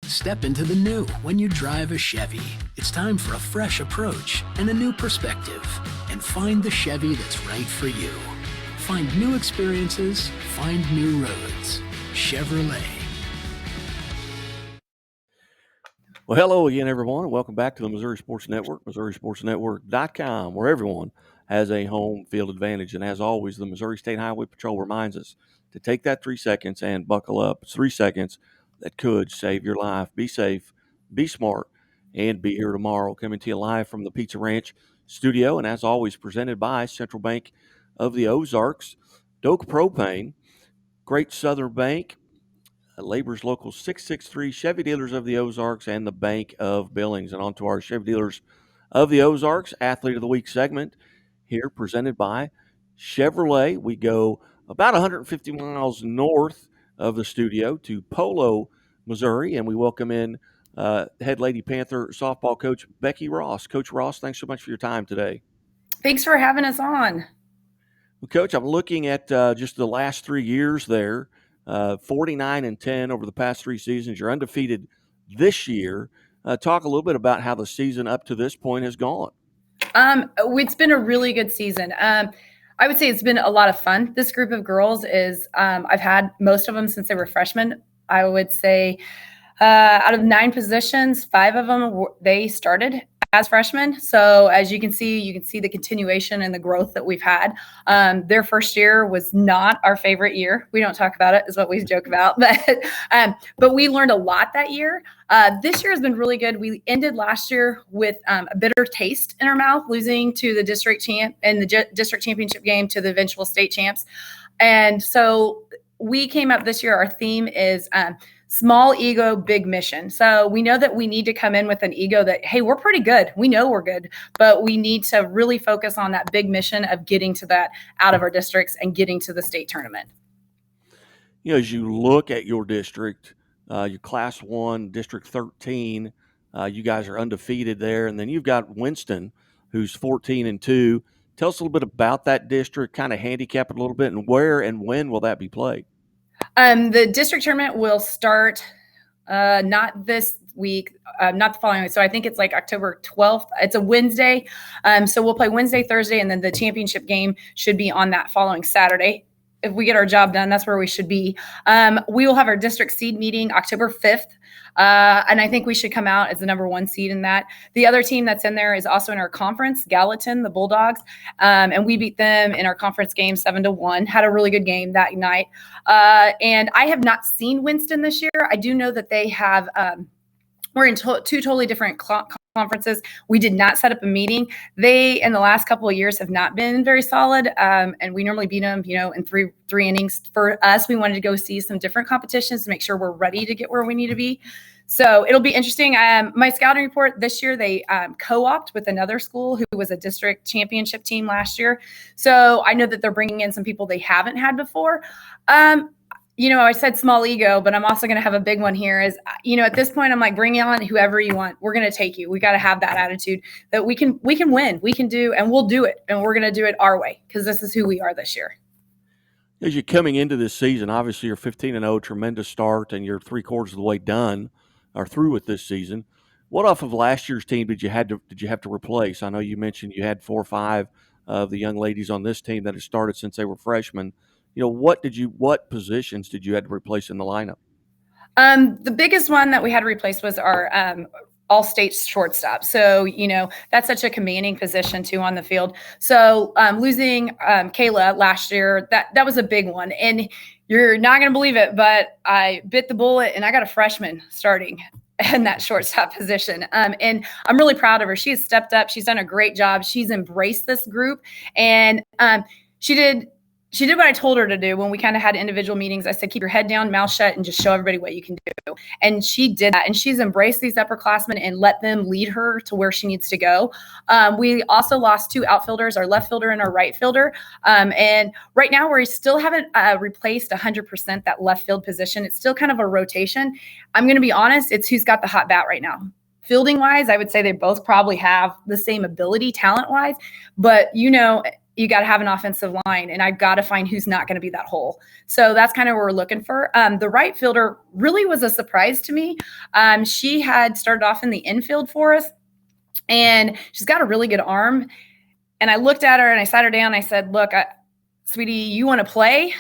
Step into the new when you drive a Chevy. It's time for a fresh approach and a new perspective. And find the Chevy that's right for you. Find new experiences, find new roads. Chevrolet. Well, hello again, everyone, and welcome back to the Missouri Sports Network, MissouriSportsNetwork.com, where everyone has a home field advantage. And as always, the Missouri State Highway Patrol reminds us to take that 3 seconds and buckle up. It's 3 seconds that could save your life. Be safe, be smart, and be here tomorrow. Coming to you live from the Pizza Ranch studio, and as always, presented by Central Bank of the Ozarks, Doak Propane, Great Southern Bank, Labor's Local 663, Chevy Dealers of the Ozarks, and the Bank of Billings. And on to our Chevy Dealers of the Ozarks Athlete of the Week segment here, presented by Chevrolet. We go about 150 miles north of the studio to Polo, Missouri, and we welcome in head Lady Panther softball coach Becky Ross. Coach Ross, thanks so much for your time today. Thanks for having us on. Well, Coach, I'm looking at just the last 3 years there. 49-10 over the past 3 seasons. You're undefeated this year. Talk a little bit about how the season up to this point has gone. It's been a really good season. I would say it's been a lot of fun. This group of girls is, I've had most of them since they were freshmen. I would say out of 9 positions, 5 of them, they started as freshmen. So as you can see the continuation and the growth that we've had. Their first year was not our favorite year. We don't talk about it, is what we joke about. But we learned a lot that year. This year has been really good. We ended last year with a bitter taste in our mouth, losing to the district champ in the district championship game to the eventual state champs. And so we came up this year. Our theme is small ego, big mission. So we know that we need to come in with an ego that, hey, we're pretty good. We know we're good, but we need to really focus on that big mission of getting to that out of our districts and getting to the state tournament. You know, as you look at your district, your Class 1, District 13, you guys are undefeated there. And then you've got Winston, who's 14-2. Tell us a little bit about that district, kind of handicap it a little bit, and where and when will that be played? The district tournament will start not this week, not the following week. So I think it's like October 12th. It's a Wednesday. So we'll play Wednesday, Thursday, and then the championship game should be on that following Saturday. If we get our job done, that's where we should be. We will have our district seed meeting October 5th. And I think we should come out as the number 1 seed in that. The other team that's in there is also in our conference, Gallatin, the Bulldogs. And we beat them in our conference game 7-1, had a really good game that night. And I have not seen Winston this year. I do know that they have, we're in 2 totally different conferences. We did not set up a meeting. They, in the last couple of years, have not been very solid. And we normally beat them, in three innings. For us, we wanted to go see some different competitions to make sure we're ready to get where we need to be. So it'll be interesting. My scouting report this year, they co-opted with another school who was a district championship team last year. So I know that they're bringing in some people they haven't had before. I said small ego, but I'm also going to have a big one here is, at this point, I'm like, bring on whoever you want. We're going to take you. We got to have that attitude that we can win, we can do, and we'll do it. And we're going to do it our way because this is who we are this year. As you're coming into this season, obviously you're 15-0, tremendous start, and you're 3/4 of the way done or through with this season. What off of last year's team did you have to replace? I know you mentioned you had 4 or 5 of the young ladies on this team that had started since they were freshmen. What positions did you have to replace in the lineup? The biggest one that we had to replace was our all-state shortstop. So, that's such a commanding position too on the field. So losing Kayla last year, that was a big one. And you're not going to believe it, but I bit the bullet and I got a freshman starting in that shortstop position. And I'm really proud of her. She has stepped up. She's done a great job. She's embraced this group. And she did what I told her to do when we kind of had individual meetings. I said, keep your head down, mouth shut, and just show everybody what you can do. And she did that. And she's embraced these upperclassmen and let them lead her to where she needs to go. We also lost 2 outfielders, our left fielder and our right fielder. And right now we still haven't replaced 100% that left field position. It's still kind of a rotation. I'm going to be honest, it's who's got the hot bat right now. Fielding wise, I would say they both probably have the same ability talent wise, but you got to have an offensive line, and I've got to find who's not going to be that hole. So that's kind of what we're looking for. The right fielder really was a surprise to me. She had started off in the infield for us, and she's got a really good arm. And I looked at her and I sat her down. And I said, look, sweetie, you want to play,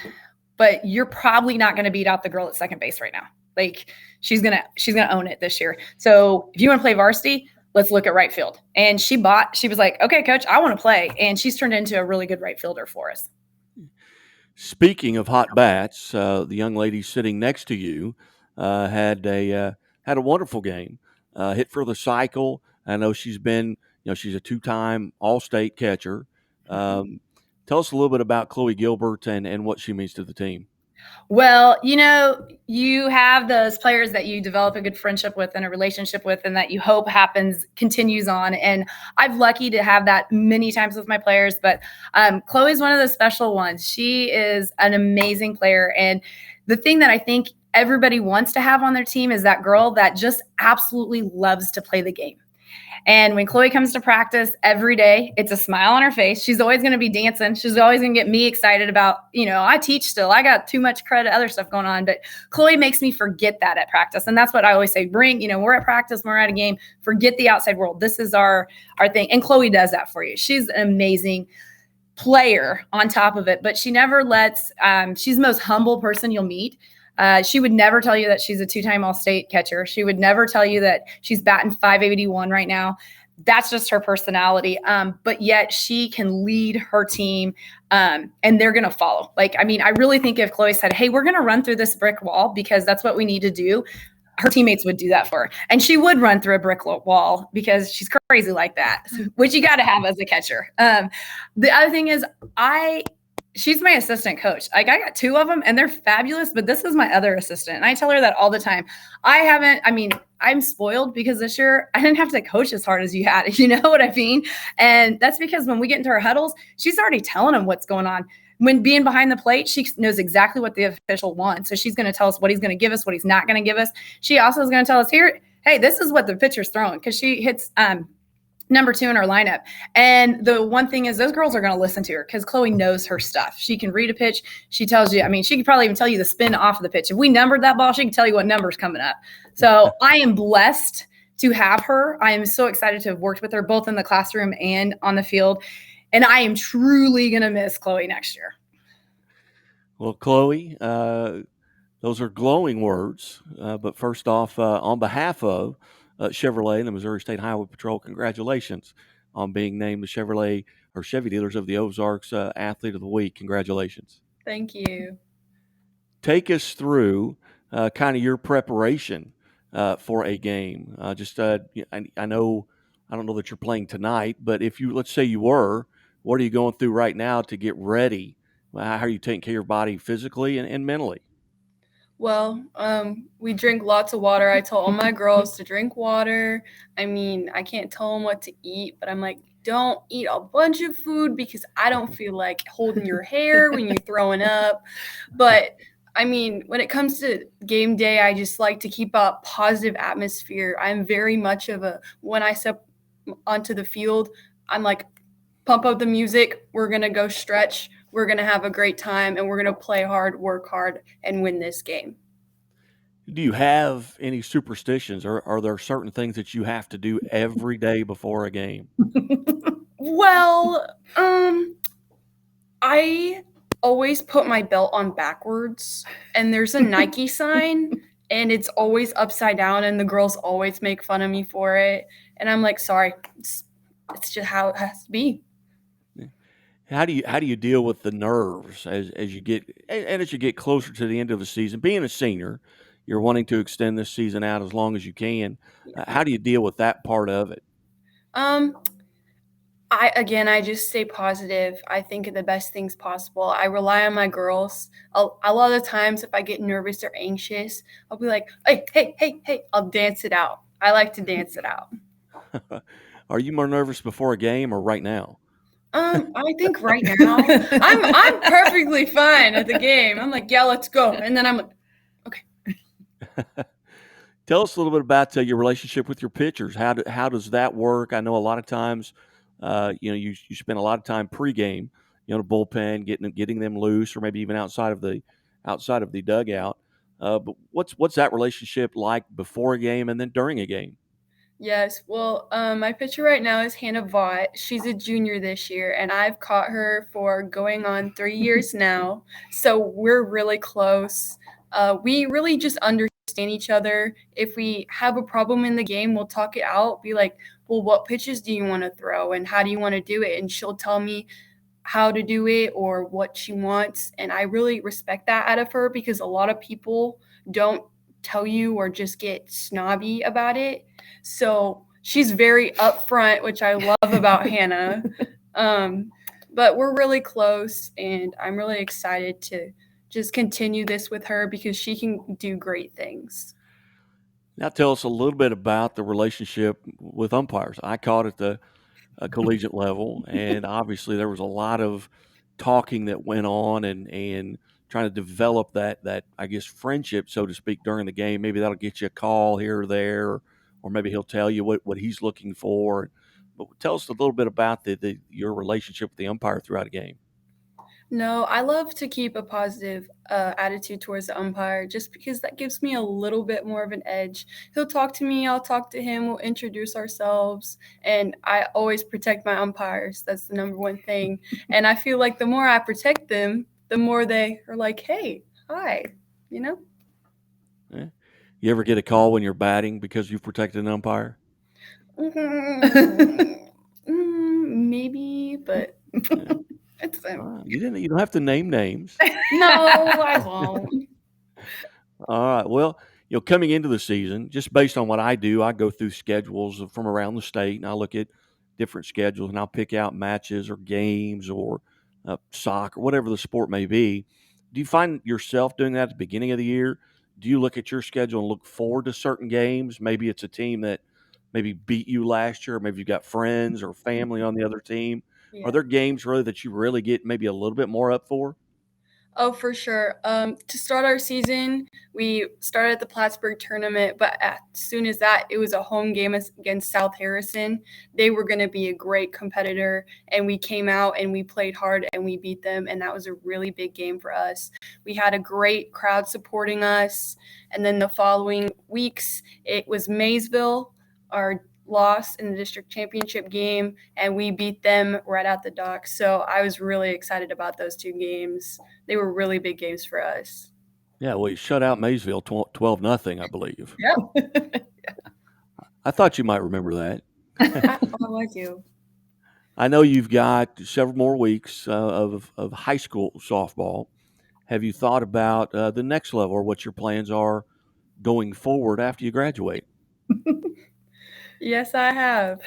but you're probably not going to beat out the girl at second base right now. Like she's going to own it this year. So if you want to play varsity, let's look at right field. And she was like, okay, coach, I want to play. And she's turned into a really good right fielder for us. Speaking of hot bats, the young lady sitting next to you had a wonderful game, hit for the cycle. I know she's been, she's a 2-time All-State catcher. Tell us a little bit about Chloe Gilbert and what she means to the team. Well, you have those players that you develop a good friendship with and a relationship with, and that you hope continues on. And I'm lucky to have that many times with my players, but Chloe's one of those special ones. She is an amazing player. And the thing that I think everybody wants to have on their team is that girl that just absolutely loves to play the game. And when Chloe comes to practice every day, it's a smile on her face. She's always going to be dancing. She's always going to get me excited about, I teach still. I got too much credit, other stuff going on. But Chloe makes me forget that at practice. And that's what I always say. We're at practice, we're at a game, forget the outside world. This is our thing. And Chloe does that for you. She's an amazing player on top of it. But she never she's the most humble person you'll meet. She would never tell you that she's a 2-time All-State catcher. She would never tell you that she's batting .581 right now. That's just her personality. But yet she can lead her team, and they're going to follow. I really think if Chloe said, hey, we're going to run through this brick wall because that's what we need to do, her teammates would do that for her. And she would run through a brick wall because she's crazy like that, which you got to have as a catcher. The other thing is she's my assistant coach. I got 2 of them and they're fabulous, but this is my other assistant. And I tell her that all the time. I'm spoiled because this year I didn't have to coach as hard as you had. You know what I mean? And that's because when we get into our huddles, she's already telling them what's going on. When being behind the plate, she knows exactly what the official wants. So she's going to tell us what he's going to give us, what he's not going to give us. She also is going to tell us here, hey, this is what the pitcher's throwing, because she hits number 2 in our lineup. And the one thing is those girls are going to listen to her because Chloe knows her stuff. She can read a pitch. She tells you, she could probably even tell you the spin off of the pitch. If we numbered that ball, she can tell you what number's coming up. So I am blessed to have her. I am so excited to have worked with her both in the classroom and on the field. And I am truly going to miss Chloe next year. Well, Chloe, those are glowing words. But first off, on behalf of Chevrolet and the Missouri State Highway Patrol, congratulations on being named the Chevy Dealers of the Ozarks Athlete of the Week. Congratulations. Thank you. Take us through kind of your preparation for a game. I don't know that you're playing tonight, but let's say you were, what are you going through right now to get ready? How are you taking care of your body physically and mentally? Well, we drink lots of water. I tell all my girls to drink water. I can't tell them what to eat, but I'm like, don't eat a bunch of food because I don't feel like holding your hair when you're throwing up. But when it comes to game day, I just like to keep a positive atmosphere. I'm very much when I step onto the field, I'm like, pump up the music. We're going to go stretch. We're going to have a great time, and we're going to play hard, work hard, and win this game. Do you have any superstitions, or are there certain things that you have to do every day before a game? Well, I always put my belt on backwards, and there's a Nike sign, and it's always upside down, and the girls always make fun of me for it. And I'm like, sorry, it's just how it has to be. How do you deal with the nerves as you get closer to the end of the season? Being a senior, you're wanting to extend this season out as long as you can. How do you deal with that part of it? I just stay positive. I think of the best things possible. I rely on my girls. A lot of the times, if I get nervous or anxious, I'll be like, hey, I'll dance it out. I like to dance it out. Are you more nervous before a game or right now? I think right now I'm perfectly fine at the game. I'm like, yeah, let's go. And then I'm like, okay. Tell us a little bit about your relationship with your pitchers. How does that work? I know a lot of times, you spend a lot of time pregame the bullpen, getting them loose, or maybe even outside of the dugout. But what's that relationship like before a game and then during a game? Yes. Well, my pitcher right now is Hannah Vaught. She's a junior this year, and I've caught her for going on 3 years now. So we're really close. We really just understand each other. If we have a problem in the game, we'll talk it out. Be like, well, what pitches do you want to throw, and how do you want to do it? And she'll tell me how to do it or what she wants. And I really respect that out of her, because a lot of people don't tell you or just get snobby about it. So she's very upfront, which I love about Hannah. But we're really close, and I'm really excited to just continue this with her because she can do great things. Now tell us a little bit about the relationship with umpires. I caught at the collegiate level, and obviously there was a lot of talking that went on and trying to develop that I guess friendship, so to speak, during the game. Maybe that'll get you a call here or there, or maybe he'll tell you what he's looking for. But tell us a little bit about your relationship with the umpire throughout a game. No, I love to keep a positive attitude towards the umpire, just because that gives me a little bit more of an edge. He'll talk to me, I'll talk to him, we'll introduce ourselves, and I always protect my umpires. That's the number one thing. And I feel like the more I protect them, the more they are like, hey, hi, you know? Yeah. You ever get a call when you're batting because you've protected an umpire? Maybe, but Yeah. it's You don't have to name names. no, I won't. All right. Well, coming into the season, just based on what I do, I go through schedules from around the state, and I look at different schedules, and I'll pick out matches or games or soccer, whatever the sport may be. Do you find yourself doing that at the beginning of the year? Do you look at your schedule and look forward to certain games? Maybe it's a team that maybe beat you last year, or maybe you've got friends or family on the other team. Yeah. Are there games really that you really get maybe a little bit more up for? Oh, for sure. To start our season, we started at the Plattsburgh tournament, but as soon as that, it was a home game against South Harrison. They were going to be a great competitor, and we came out and we played hard and we beat them, and that was a really big game for us. We had a great crowd supporting us, and then the following weeks, it was Maysville, our loss in the district championship game, and we beat them right out the dock. So I was really excited about those two games. They were really big games for us. Yeah, well, you shut out Maysville 12-0, I believe. Yep. I thought you might remember that. Oh, I do. I know you've got several more weeks of high school softball. Have you thought about the next level, or what your plans are going forward after you graduate? Yes, I have.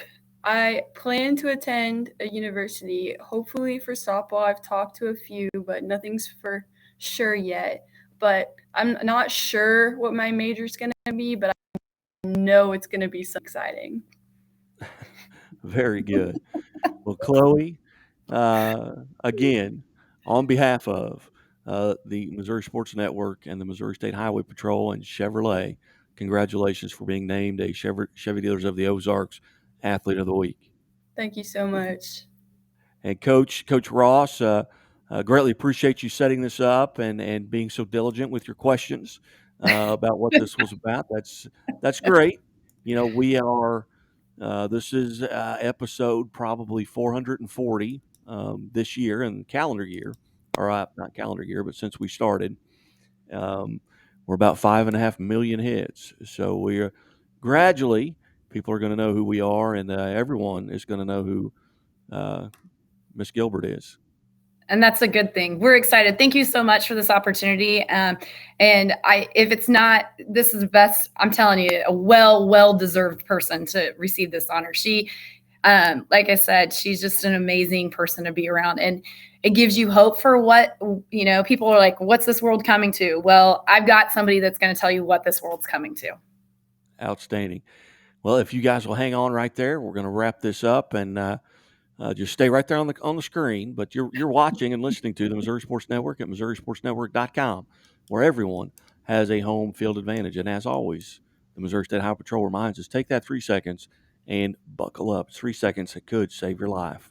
I plan to attend a university, hopefully for softball. I've talked to a few, but nothing's for sure yet. But I'm not sure what my major is going to be, but I know it's going to be so exciting. Very good. Well, Chloe, again, on behalf of the Missouri Sports Network and the Missouri State Highway Patrol and Chevrolet, congratulations for being named a Chevy Dealers of the Ozarks Athlete of the Week. Thank you so much. And Coach Ross, greatly appreciate you setting this up and being so diligent with your questions about what this was about. That's great. We are. This is episode probably 440 this year in calendar year, or not calendar year, but since we started, we're about 5.5 million hits. So we're gradually, people are going to know who we are, and everyone is going to know who Miss Gilbert is. And that's a good thing. We're excited. Thank you so much for this opportunity. And if it's not, this is best, I'm telling you, a well-deserved person to receive this honor. She, like I said, she's just an amazing person to be around. And it gives you hope for what, people are like, what's this world coming to? Well, I've got somebody that's going to tell you what this world's coming to. Outstanding. Well, if you guys will hang on right there, we're going to wrap this up, and just stay right there on the screen. But you're watching and listening to the Missouri Sports Network at MissouriSportsNetwork.com, where everyone has a home field advantage. And as always, the Missouri State Highway Patrol reminds us, take that 3 seconds and buckle up. 3 seconds that could save your life.